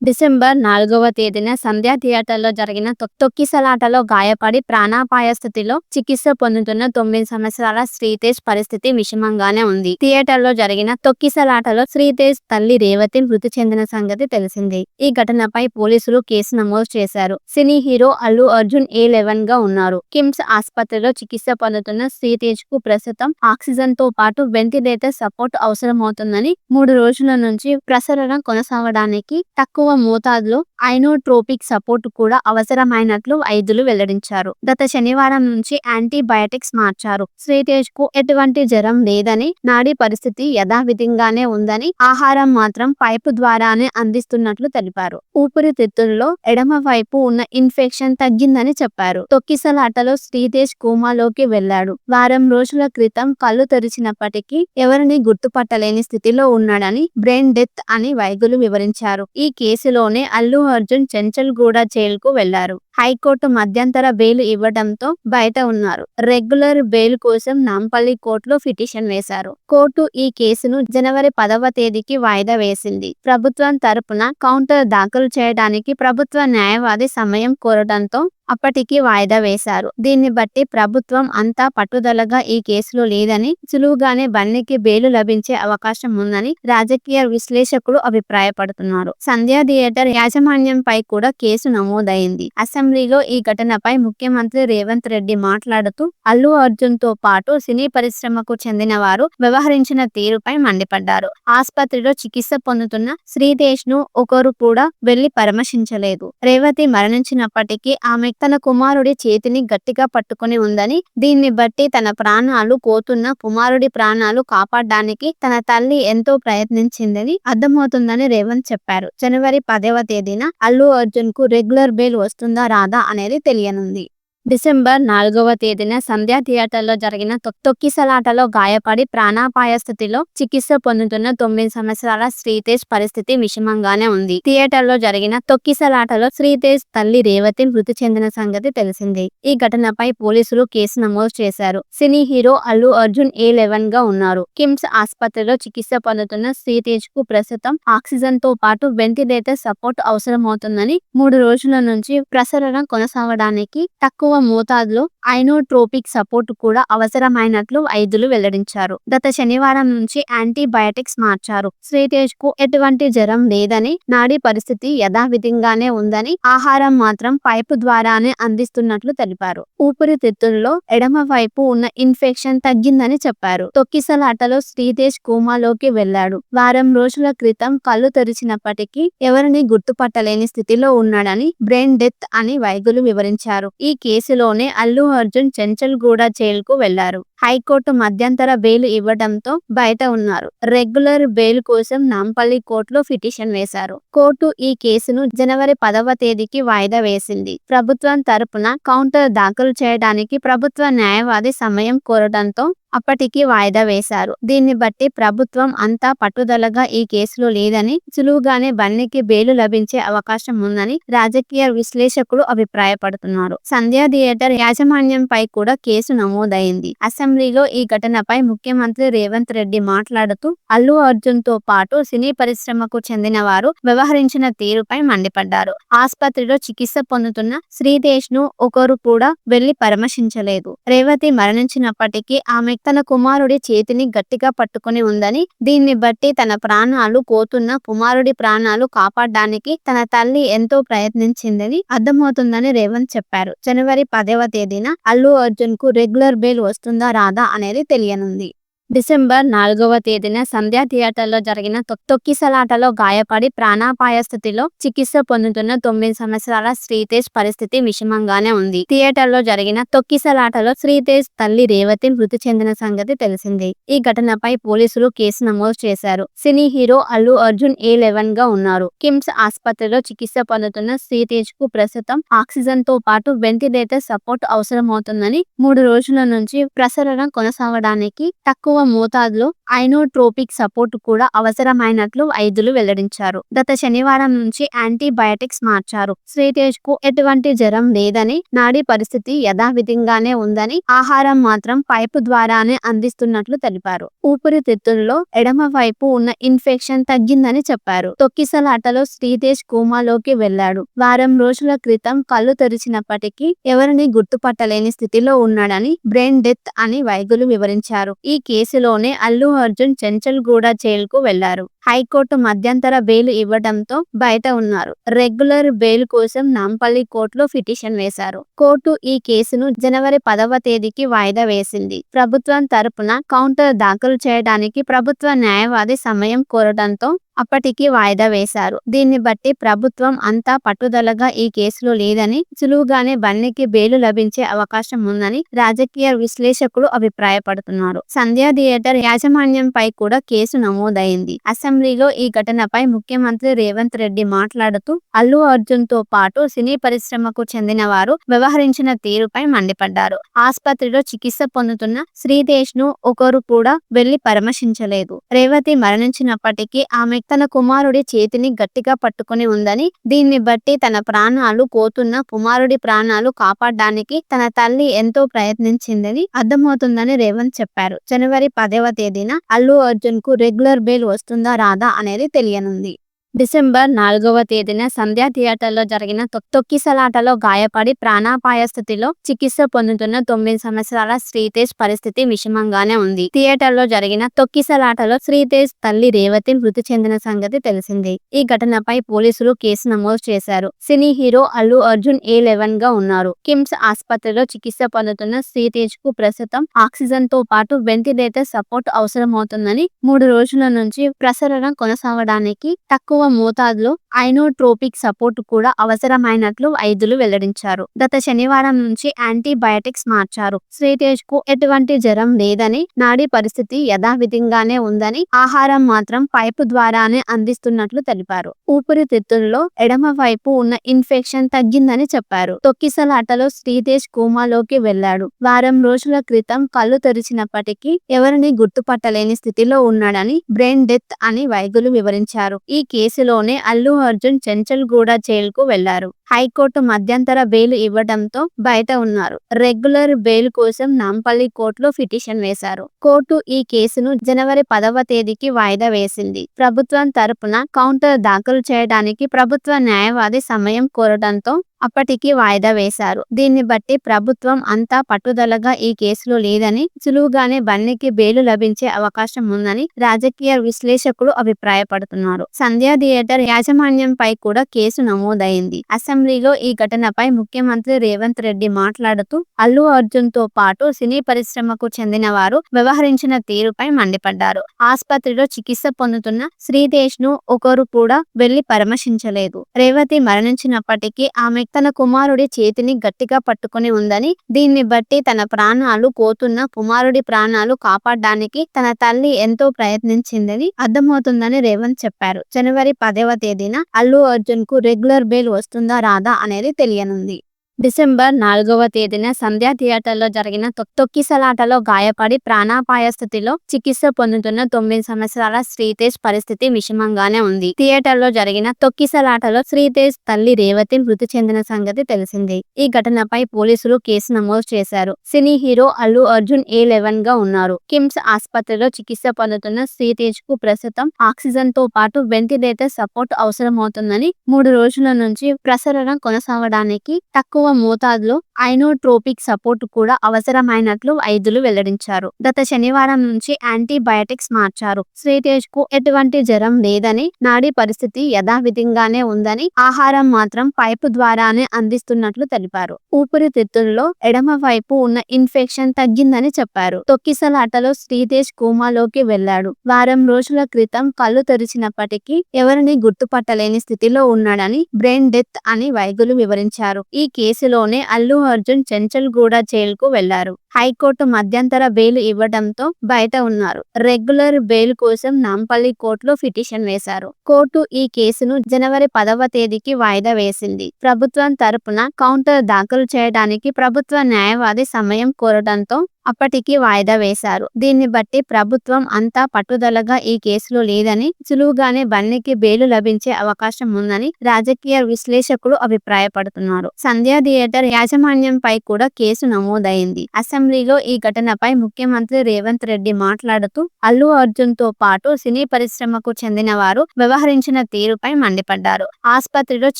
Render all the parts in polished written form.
December 4వ తేదీన సంధ్య థియేటర్లో జరిగిన తొక్కిసలాటలో గాయపడి ప్రాణాపాయ స్థితిలో చికిత్స పొందుతున్న 9 సంవత్సరాల శ్రీతేజ్ పరిస్థితి విషమంగానే ఉంది. థియేటర్లో జరిగిన తొక్కిసలాటలో శ్రీతేజ్ తల్లి రేవతి మృతి చెందిన సంగతి తెలిసిందే. ఈ ఘటనపై పోలీసులు కేసు నమోదు చేశారు. Cine hero Allu Arjun A11 గా ఉన్నారు. కిమ్స్ ఆసుపత్రిలో చికిత్స పొందుతున్న శ్రీతేజ్ కు ప్రస్తుతం ఆక్సిజన్ తో పాటు వెంటిలేటర్ సపోర్ట్ అవసరమవుతుందని 3 రోజుల నుంచి ప్రసరణ కొనసాగడానికి తక్కువ మోతాదులో ఐనోట్రోపిక్ సపోర్ట్ కూడా అవసరమైనట్లు వైద్యులు వెల్లడించారు. గత శనివారం నుంచి యాంటీబయాటిక్స్ మార్చారు. శ్రీతేజ్ కు ఎటువంటి జ్వరం లేదని, నాడీ పరిస్థితి యథావిధిగానే ఉందని, ఆహారం మాత్రం పైపు ద్వారానే అందిస్తున్నట్లు తెలిపారు. ఊపిరితిత్తుల్లో ఎడమ వైపు ఉన్న ఇన్ఫెక్షన్ తగ్గిందని చెప్పారు. తొక్కిసలాటలో శ్రీతేజ్ కోమాలోకి వెళ్లాడు. వారం రోజుల క్రితం కళ్ళు తెరిచినప్పటికీ ఎవరిని గుర్తుపట్టలేని స్థితిలో ఉన్నాడని, బ్రెయిన్ డెత్ అని వైద్యులు వివరించారు. ఈ కేసులోనే అల్లు అర్జున్ చెంచల్గూడ జైలుకు వెళ్లారు. హైకోర్టు మధ్యంతర బెయిల్ ఇవ్వడంతో బయట ఉన్నారు. రెగ్యులర్ బెయిల్ కోసం నాంపల్లి కోర్టులో పిటిషన్ వేశారు. కోర్టు ఈ కేసును జనవరి 10వ తేదీకి వాయిదా వేసింది. ప్రభుత్వం తరపున కౌంటర్ దాఖలు చేయడానికి ప్రభుత్వ న్యాయవాది సమయం కోరడంతో అప్పటికి వాయిదా వేశారు. దీన్ని బట్టి ప్రభుత్వం అంతా పట్టుదలగా ఈ కేసులో లేదని, సులువుగానే బన్నీకి బెయిలు లభించే అవకాశం ఉందని రాజకీయ విశ్లేషకులు అభిప్రాయపడుతున్నారు. సంధ్య థియేటర్ యాజమాన్యంపై కూడా కేసు నమోదైంది. అసెంబ్లీలో ఈ ఘటనపై ముఖ్యమంత్రి రేవంత్ రెడ్డి మాట్లాడుతూ అల్లు అర్జున్ తో పాటు సినీ పరిశ్రమకు చెందిన వారు వ్యవహరించిన తీరుపై మండిపడ్డారు. ఆసుపత్రిలో చికిత్స పొందుతున్న శ్రీతేజ్ ను ఒకరు కూడా వెళ్లి పరామర్శించలేదు. రేవతి మరణించినప్పటికీ ఆమె తన కుమారుడి చేతిని గట్టిగా పట్టుకుని ఉందని, దీన్ని బట్టి తన ప్రాణాలు పోతున్న కుమారుడి ప్రాణాలు కాపాడడానికి తన తల్లి ఎంతో ప్రయత్నించిందని అర్థమవుతుందని రేవంత్ చెప్పారు. జనవరి 10వ తేదీన అల్లు అర్జున్ కు రెగ్యులర్ బెయిల్ వస్తుందా రాదా అనేది తెలియనుంది. డిసెంబర్ 4వ తేదీన సంధ్య థియేటర్లో జరిగిన తొక్కిసలాటలో గాయపడి ప్రాణాపాయ స్థితిలో చికిత్స పొందుతున్న 9 సంవత్సరాల శ్రీతేజ్ పరిస్థితి విషమంగానే ఉంది. థియేటర్లో జరిగిన తొక్కిసలాటలో శ్రీతేజ్ తల్లి రేవతి మృతి చెందిన సంగతి తెలిసిందే. ఈ ఘటనపై పోలీసులు కేసు నమోదు చేశారు. Cine hero Allu Arjun A11 గా ఉన్నారు. కిమ్స్ ఆసుపత్రిలో చికిత్స పొందుతున్న శ్రీతేజ్ కు ప్రస్తుతం ఆక్సిజన్ తో పాటు వెంటిలేటర్ సపోర్ట్ అవసరమవుతుందని 3 రోజుల నుంచి ప్రసరణ కొనసాగడానికి తక్కువ మోతాదులో ఐనోట్రోపిక్ సపోర్ట్ కూడా అవసరమైనట్లు వైద్యులు వెల్లడించారు. గత శనివారం నుంచి యాంటీబయాటిక్స్ మార్చారు. శ్రీతేజ్ కు ఎటువంటి జ్వరం లేదని, నాడీ పరిస్థితి యథావిధిగానే ఉందని, ఆహారం మాత్రం పైపు ద్వారానే అందిస్తున్నట్లు తెలిపారు. ఊపిరితిత్తుల్లో ఎడమ వైపు ఉన్న ఇన్ఫెక్షన్ తగ్గిందని చెప్పారు. తొక్కిసలాటలో శ్రీతేజ్ కోమాలోకి వెళ్లాడు. వారం రోజుల క్రితం కళ్ళు తెరిచినప్పటికీ ఎవరిని గుర్తుపట్టలేని స్థితిలో ఉన్నాడని, బ్రెయిన్ డెత్ అని వైద్యులు వివరించారు. ఈ కేసులోనే అల్లు అర్జున్ చెంచల్గూడ జైలుకు వెళ్లారు. హైకోర్టు మధ్యంతర బెయిల్ ఇవ్వడంతో బయట ఉన్నారు. రెగ్యులర్ బెయిల్ కోసం నాంపల్లి కోర్టులో పిటిషన్ వేశారు. కోర్టు ఈ కేసును జనవరి 10వ తేదీకి వాయిదా వేసింది. ప్రభుత్వం తరపున కౌంటర్ దాఖలు చేయడానికి ప్రభుత్వ న్యాయవాది సమయం కోరడంతో అప్పటికి వాయిదా వేశారు. దీన్ని బట్టి ప్రభుత్వం అంతా పట్టుదలగా ఈ కేసులో లేదని, సులువుగానే బన్నీకి బెయిలు లభించే అవకాశం ఉందని రాజకీయ విశ్లేషకులు అభిప్రాయపడుతున్నారు. సంధ్య థియేటర్ యాజమాన్యంపై కూడా కేసు నమోదైంది. అసెంబ్లీలో ఈ ఘటనపై ముఖ్యమంత్రి రేవంత్ రెడ్డి మాట్లాడుతూ అల్లు అర్జున్ తో పాటు సినీ పరిశ్రమకు చెందిన వారు వ్యవహరించిన తీరుపై మండిపడ్డారు. ఆసుపత్రిలో చికిత్స పొందుతున్న శ్రీతేజ్ ను ఒకరు కూడా వెళ్లి పరామర్శించలేదు. రేవతి మరణించినప్పటికీ ఆమె తన కుమారుడి చేతిని గట్టిగా పట్టుకుని ఉందని, దీన్ని బట్టి తన ప్రాణాలు పోతున్న కుమారుడి ప్రాణాలు కాపాడడానికి తన తల్లి ఎంతో ప్రయత్నించిందని అర్థమవుతుందని రేవంత్ చెప్పారు. జనవరి 10వ తేదీన అల్లు అర్జున్ కు రెగ్యులర్ బెయిల్ వస్తుందా రాదా అనేది తెలియనుంది. డిసెంబర్ 4వ తేదీన సంధ్య థియేటర్లో జరిగిన తొక్కిసలాటలో గాయపడి ప్రాణాపాయ స్థితిలో చికిత్స పొందుతున్న 9 సంవత్సరాల శ్రీతేజ్ పరిస్థితి విషమంగానే ఉంది. థియేటర్లో జరిగిన తొక్కిసలాటలో శ్రీతేజ్ తల్లి రేవతి మృతి చెందిన సంగతి తెలిసిందే. ఈ ఘటనపై పోలీసులు కేసు నమోదు చేశారు. Cine hero Allu Arjun A11 గా ఉన్నారు. కిమ్స్ ఆసుపత్రిలో చికిత్స పొందుతున్న శ్రీతేజ్ కు ప్రస్తుతం ఆక్సిజన్ తో పాటు వెంటిలేటర్ సపోర్ట్ అవసరమవుతుందని 3 రోజుల నుంచి ప్రసరణ కొనసాగడానికి తక్కువ మోతాదులో ఐనోట్రోపిక్ సపోర్ట్ కూడా అవసరమైనట్లు వైద్యులు వెల్లడించారు. గత శనివారం నుంచి యాంటీబయాటిక్స్ మార్చారు. శ్రీతేజ్ కు ఎటువంటి జ్వరం లేదని, నాడీ పరిస్థితి యథావిధిగానే ఉందని, ఆహారం మాత్రం పైపు ద్వారానే అందిస్తున్నట్లు తెలిపారు. ఊపిరితిత్తుల్లో ఎడమ వైపు ఉన్న ఇన్ఫెక్షన్ తగ్గిందని చెప్పారు. తొక్కిసలాటలో శ్రీతేజ్ కోమాలోకి వెళ్లాడు. వారం రోజుల క్రితం కళ్ళు తెరిచినప్పటికీ ఎవరిని గుర్తుపట్టలేని స్థితిలో ఉన్నాడని, బ్రెయిన్ డెత్ అని వైద్యులు వివరించారు. ఈ కేసులోనే అల్లు అర్జున్ చెంచల్గూడ జైలుకు వెళ్లారు. హైకోర్టు మధ్యంతర బెయిల్ ఇవ్వడంతో బయట ఉన్నారు. రెగ్యులర్ బెయిల్ కోసం నాంపల్లి కోర్టులో పిటిషన్ వేశారు. కోర్టు ఈ కేసును జనవరి 10వ తేదీకి వాయిదా వేసింది. ప్రభుత్వం తరపున కౌంటర్ దాఖలు చేయడానికి ప్రభుత్వ న్యాయవాది సమయం కోరడంతో అప్పటికి వాయిదా వేశారు. దీన్ని బట్టి ప్రభుత్వం అంతా పట్టుదలగా ఈ కేసులో లేదని, సులువుగానే బన్నీకి బెయిల్ లభించే అవకాశం ఉందని రాజకీయ విశ్లేషకులు అభిప్రాయపడుతున్నారు. సంధ్యా థియేటర్ యాజమాన్యంపై కూడా కేసు నమోదైంది. అసెంబ్లీలో ఈ ఘటనపై ముఖ్యమంత్రి రేవంత్ రెడ్డి మాట్లాడుతూ అల్లు అర్జున్ తో పాటు సినీ పరిశ్రమకు చెందిన వారు వ్యవహరించిన తీరుపై మండిపడ్డారు. ఆసుపత్రిలో చికిత్స పొందుతున్న శ్రీతేజ్ ను ఒకరు కూడా వెళ్లి పరామర్శించలేదు. రేవతి మరణించినప్పటికీ ఆమె తన కుమారుడి చేతిని గట్టిగా పట్టుకుని ఉందని, దీన్ని బట్టి తన ప్రాణాలు పోతున్న కుమారుడి ప్రాణాలు కాపాడడానికి తన తల్లి ఎంతో ప్రయత్నించిందని అర్థమవుతుందని రేవంత్ చెప్పారు. జనవరి 10వ తేదీన అల్లు అర్జున్ కు రెగ్యులర్ బెయిల్ వస్తుందా రాదా అనేది తెలియనుంది. డిసెంబర్ 4వ తేదీన సంధ్యా థియేటర్లో జరిగిన తొక్కిసలాటలో గాయపడి ప్రాణాపాయ స్థితిలో చికిత్స పొందుతున్న 9 సంవత్సరాల శ్రీతేజ్ పరిస్థితి విషమంగానే ఉంది. థియేటర్లో జరిగిన తొక్కిసలాటలో శ్రీతేజ్ తల్లి రేవతి మృతి చెందిన సంగతి తెలిసిందే. ఈ ఘటనపై పోలీసులు కేసు నమోదు చేశారు. Cine hero Allu Arjun A11 గా ఉన్నారు. కిమ్స్ ఆసుపత్రిలో చికిత్స పొందుతున్న శ్రీతేజ్ కు ప్రస్తుతం ఆక్సిజన్ తో పాటు వెంటిలేటర్ సపోర్ట్ అవసరమవుతుందని, 3 రోజుల నుంచి ప్రసరణ కొనసాగడానికి తక్కువ మోతాదులో ఐనోట్రోపిక్ సపోర్ట్ కూడా అవసరమైనట్లు వైద్యులు వెల్లడించారు. గత శనివారం నుంచి యాంటీబయాటిక్స్ మార్చారు. శ్రీతేజ్ కు ఎటువంటి జ్వరం లేదని, నాడీ పరిస్థితి యథావిధిగానే ఉందని, ఆహారం మాత్రం పైపు ద్వారానే అందిస్తున్నట్లు తెలిపారు. ఊపిరితిత్తుల్లో ఎడమ వైపు ఉన్న ఇన్ఫెక్షన్ తగ్గిందని చెప్పారు. తొక్కిసలాటలో శ్రీతేజ్ కోమాలోకి వెళ్లాడు. వారం రోజుల క్రితం కళ్ళు తెరిచినప్పటికీ ఎవరిని గుర్తుపట్టలేని స్థితిలో ఉన్నాడని, బ్రెయిన్ డెత్ అని వైద్యులు వివరించారు. ఈ కేసులోనే అల్లు అర్జున్ చెంచల్గూడ జైలుకు వెళ్లారు. హైకోర్టు మధ్యంతర బెయిల్ ఇవ్వడంతో బయట ఉన్నారు. రెగ్యులర్ బెయిల్ కోసం నాంపల్లి కోర్టులో పిటిషన్ వేశారు. కోర్టు ఈ కేసును జనవరి 10వ తేదీకి వాయిదా వేసింది. ప్రభుత్వం తరపున కౌంటర్ దాఖలు చేయడానికి ప్రభుత్వ న్యాయవాది సమయం కోరడంతో అప్పటికి వాయిదా వేశారు. దీన్ని బట్టి ప్రభుత్వం అంతా పట్టుదలగా ఈ కేసులో లేదని, సులువుగానే బన్నీకి బెయిల్ లభించే అవకాశం ఉందని రాజకీయ విశ్లేషకులు అభిప్రాయపడుతున్నారు. సంధ్యా థియేటర్ యాజమాన్యంపై కూడా కేసు నమోదైంది. అసెంబ్లీలో ఈ ఘటనపై ముఖ్యమంత్రి రేవంత్ రెడ్డి మాట్లాడుతూ అల్లు అర్జున్ తో పాటు సినీ పరిశ్రమకు చెందిన వారు వ్యవహరించిన తీరుపై మండిపడ్డారు. ఆసుపత్రిలో చికిత్స పొందుతున్న శ్రీతేజ్ ను ఒకరు కూడా వెళ్లి పరామర్శించలేదు. రేవతి మరణించినప్పటికీ ఆమె తన కుమారుడి చేతిని గట్టిగా పట్టుకుని ఉందని, దీన్ని బట్టి తన ప్రాణాలు పోతున్న కుమారుడి ప్రాణాలు కాపాడడానికి తన తల్లి ఎంతో ప్రయత్నించిందని అర్థమవుతుందని రేవంత్ చెప్పారు. జనవరి 10వ తేదీన అల్లు అర్జున్ కు రెగ్యులర్ బెయిల్ వస్తుందా రాదా అనేది తెలియనుంది. డిసెంబర్ 4వ తేదీన సంధ్యా థియేటర్లో జరిగిన తొక్కిసలాటలో గాయపడి ప్రాణాపాయ స్థితిలో చికిత్స పొందుతున్న 9 సంవత్సరాల శ్రీతేజ్ పరిస్థితి విషమంగానే ఉంది. థియేటర్లో జరిగిన తొక్కిసలాటలో శ్రీతేజ్ తల్లి రేవతి మృతి చెందిన సంగతి తెలిసిందే. ఈ ఘటనపై పోలీసులు కేసు నమోదు చేశారు. Cine hero Allu Arjun A11 గా ఉన్నారు. కిమ్స్ ఆసుపత్రిలో చికిత్స పొందుతున్న శ్రీతేజ్ కు ప్రస్తుతం ఆక్సిజన్ తో పాటు వెంటిలేటర్ సపోర్ట్ అవసరమవుతుందని, 3 రోజుల నుంచి ప్రసరణ కొనసాగడానికి తక్కువ మోతాదులో ఐనోట్రోపిక్ సపోర్ట్ కూడా అవసరమైనట్లు వైద్యులు వెల్లడించారు. గత శనివారం నుంచి యాంటీబయాటిక్స్ మార్చారు. శ్రీతేజ్ కు ఎటువంటి జ్వరం లేదని, నాడీ పరిస్థితి యథావిధిగానే ఉందని, ఆహారం మాత్రం పైపు ద్వారానే అందిస్తున్నట్లు తెలిపారు. ఊపిరితిత్తుల్లో ఎడమ వైపు ఉన్న ఇన్ఫెక్షన్ తగ్గిందని చెప్పారు. తొక్కిసలాటలో శ్రీతేజ్ కోమాలోకి వెళ్లాడు. వారం రోజుల క్రితం కళ్ళు తెరిచినప్పటికీ ఎవరిని గుర్తుపట్టలేని స్థితిలో ఉన్నాడని, బ్రెయిన్ డెత్ అని వైద్యులు వివరించారు. ఈ కేసులోనే అల్లు అర్జున్ చెంచల్గూడ జైలుకు వెళ్లారు. హైకోర్టు మధ్యంతర బెయిల్ ఇవ్వడంతో బయట ఉన్నారు. రెగ్యులర్ బెయిల్ కోసం నాంపల్లి కోర్టులో పిటిషన్ వేశారు. కోర్టు ఈ కేసును జనవరి 10వ తేదీకి వాయిదా వేసింది. ప్రభుత్వం తరపున కౌంటర్ దాఖలు చేయడానికి ప్రభుత్వ న్యాయవాది సమయం కోరడంతో అప్పటికి వాయిదా వేశారు. దీన్ని బట్టి ప్రభుత్వం అంతా పట్టుదలగా ఈ కేసులో లేదని, సులువుగానే బన్నీకి బెయిల్ లభించే అవకాశం ఉందని రాజకీయ విశ్లేషకులు అభిప్రాయపడుతున్నారు. సంధ్య థియేటర్ యాజమాన్యంపై కూడా కేసు నమోదైంది. అసెంబ్లీలో ఈ ఘటనపై ముఖ్యమంత్రి రేవంత్ రెడ్డి మాట్లాడుతూ అల్లు అర్జున్ తో పాటు సినీ పరిశ్రమకు చెందిన వారు వ్యవహరించిన తీరుపై మండిపడ్డారు. ఆస్పత్రిలో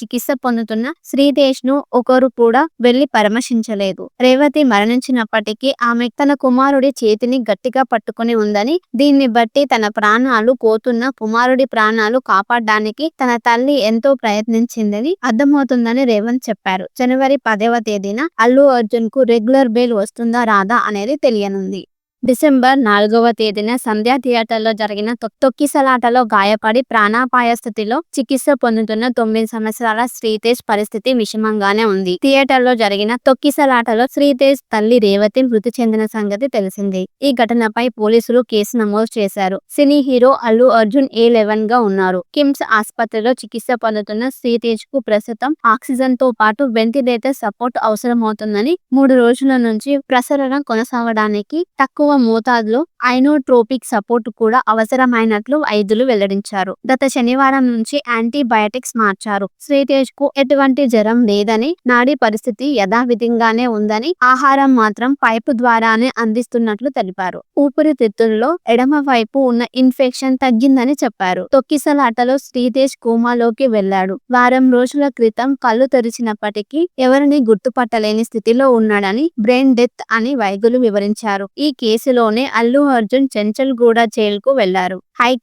చికిత్స పొందుతున్న శ్రీతేజ్ ను ఒకరు కూడా వెళ్లి పరామర్శించలేదు. రేవతి మరణించినప్పటికీ ఆమె తన కుమారుడి చేతిని గట్టిగా పట్టుకుని ఉందని, దీన్ని బట్టి తన ప్రాణాలు పోతున్న కుమారుడి ప్రాణాలు కాపాడడానికి తన తల్లి ఎంతో ప్రయత్నించిందని అర్థమవుతుందని రేవంత్ చెప్పారు. జనవరి 10వ తేదీన అల్లు అర్జున్ కు రెగ్యులర్ బెయిల్ వస్తుందా రాదా అనేది తెలియనుంది. డిసెంబర్ 4వ తేదీన సంధ్య థియేటర్లో జరిగిన తొక్కిసలాటలో గాయపడి ప్రాణాపాయ స్థితిలో చికిత్స పొందుతున్న 9 సంవత్సరాల శ్రీతేజ్ పరిస్థితి విషమంగానే ఉంది. థియేటర్లో జరిగిన తొక్కిసలాటలో శ్రీతేజ్ తల్లి రేవతి మృతి చెందిన సంగతి తెలిసిందే. ఈ ఘటనపై పోలీసులు కేసు నమోదు చేశారు. Cine hero Allu Arjun A11 గా ఉన్నారు. కిమ్స్ ఆసుపత్రిలో చికిత్స పొందుతున్న శ్రీతేజ్ కు ప్రస్తుతం ఆక్సిజన్ తో పాటు వెంటిలేటర్ సపోర్ట్ అవసరమవుతుందని, 3 రోజుల నుంచి ప్రసరణ కొనసాగడానికి తక్కువ మోతాదులో ఐనోట్రోపిక్ సపోర్ట్ కూడా అవసరమైనట్లు వైద్యులు వెల్లడించారు. గత శనివారం నుంచి యాంటీబయాటిక్స్ మార్చారు. శ్రీతేజ్ కు ఎటువంటి జ్వరం లేదని, నాడీ పరిస్థితి యథావిధిగానే ఉందని, ఆహారం మాత్రం పైపు ద్వారానే అందిస్తున్నట్లు తెలిపారు. ఊపిరితిత్తుల్లో ఎడమ వైపు ఉన్న ఇన్ఫెక్షన్ తగ్గిందని చెప్పారు. తొక్కిసలాటలో శ్రీతేజ్ కోమాలోకి వెళ్లాడు. వారం రోజుల క్రితం కళ్ళు తెరిచినప్పటికీ ఎవరిని గుర్తుపట్టలేని స్థితిలో ఉన్నాడని, బ్రెయిన్ డెత్ అని వైద్యులు వివరించారు. ఈ కేసులోనే అల్లు అర్జున్ చెంచల్గూడ జైలుకు వెళ్లారు. హైకోర్టు